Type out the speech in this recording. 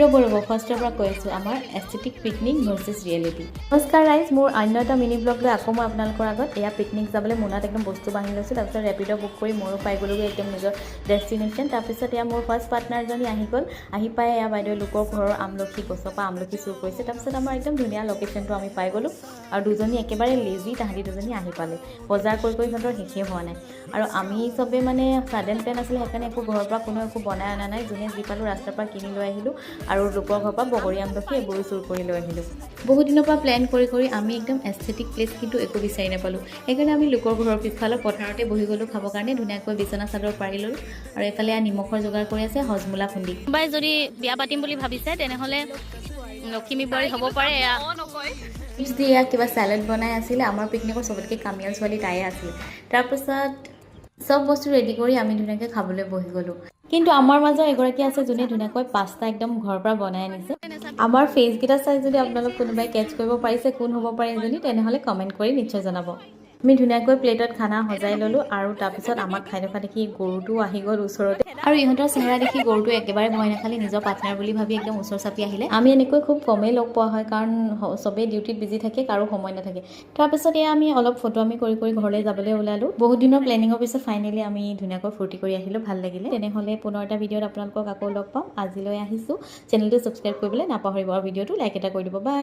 ৰ'ব ফাৰ্ষ্টৰ পৰা কৈ আছোঁ আমাৰ এস্থেটিক পিকনিক ভাৰ্চেছ ৰিয়েলিটি। নমস্কাৰ ৰাইজ, মোৰ অন্য এটা মিনি ব্লগ লৈ আকৌ মই আপোনালোকৰ আগত এয়া পিকনিক যাবলৈ মোনাত একদম বস্তু বান্ধি লৈছোঁ। তাৰপিছত ৰেপিড' বুক কৰি ময়ো পাই গ'লোগৈ একদম নিজৰ ডেষ্টিনেশ্যন। তাৰপিছত এয়া মোৰ ফাৰ্ষ্ট পাৰ্টনাৰজনী আহি গ'ল। আহি পাই এয়া বাইদেউ লোকৰ ঘৰৰ আমলখি গছৰ পৰা আমলখি চুৰ কৰিছে। তাৰপিছত আমাৰ একদম ধুনীয়া লোকেশ্যনটো আমি পাই গ'লোঁ। আৰু দুজনী একেবাৰে লেজি, তাহাঁতি দুজনী আহি পালে। বজাৰ কৰি সিহঁতৰ শেষেই হোৱা নাই। আৰু আমি চবেই মানে ছাডেন প্লেন আছিলে, সেইকাৰণে একো ঘৰৰ পৰা কোনো একো বনাই অনা নাই। যোনে যি পালোঁ ৰাস্তাৰ পৰা কিনি লৈ আহিলোঁ আৰু লোকৰ ঘৰৰ পৰা বগৰী আমলখি এইবোৰো চুৰ কৰি লৈ আহিলোঁ। বহুত দিনৰ পৰা প্লেন কৰি আমি একদম এস্থেটিক প্লেচ কিন্তু একো বিচাৰি নাপালোঁ। সেইকাৰণে আমি লোকৰ ঘৰৰ পিছফালৰ পথাৰতে বহি গ'লোঁ খাবৰ কাৰণে। ধুনীয়াকৈ বিচনা চাদৰ পাৰি ল'লোঁ আৰু এইফালে নিমখৰ যোগাৰ কৰি আছে হজমোলা খুন্দি। কোনোবাই যদি বিয়া পাতিম বুলি ভাবিছে তেনেহ'লে লখিমী বোৱাৰী হ'ব পাৰে। এয়া দি এয়া কিবা চেলাড বনাই আছিলে। আমাৰ পিকনিকৰ চবতকৈ কামিয়াল ছোৱালী তায়ে আছিলে। তাৰপিছত চব বস্তু ৰেডি কৰি আমি ধুনীয়াকৈ খাবলৈ বহি গ'লোঁ। কিন্তু আমাৰ মাজৰ এগৰাকী আছে যোনে ধুনীয়াকৈ পাস্তা একদম ঘৰৰ পৰা বনাই আনিছে। আমাৰ ফেচকেইটা চাই যদি আপোনালোক কোনোবাই কেটচ কৰিব পাৰিছে কোন হ'ব পাৰে এজনী, তেনেহ'লে কমেণ্ট কৰি নিশ্চয় জনাব। আমি ধুনীয়াকৈ প্লেটত খানা সজাই ল'লোঁ আৰু তাৰপিছত আমাক খাই থকা দেখি গৰুটো আহি গ'ল ওচৰতে। আৰু ইহঁতৰ চেহেৰা দেখি গৰুটো একেবাৰে ভয় নাখালে, নিজৰ পাৰ্টনাৰ বুলি ভাবি একদম ওচৰ চাপি আহিলে। আমি এনেকৈ খুব কমেই লগ পোৱা হয় কাৰণ চবেই ডিউটিত বিজি থাকে, কাৰো সময় নাথাকে। তাৰপিছত এয়া আমি অলপ ফটো আমি কৰি ঘৰলৈ যাবলৈ ওলালোঁ। বহুত দিনৰ প্লেনিঙৰ পিছত ফাইনেলি আমি ধুনীয়াকৈ ফূৰ্তি কৰি আহিলোঁ, ভাল লাগিলে। তেনেহ'লে পুনৰ এটা ভিডিঅ'ত আপোনালোকক আকৌ লগ পাম। আজিলৈ আহিছোঁ। চেনেলটো ছাবস্ক্ৰাইব কৰিবলৈ নাপাহৰিব আৰু ভিডিঅ'টো লাইক এটা কৰি দিব। বাই।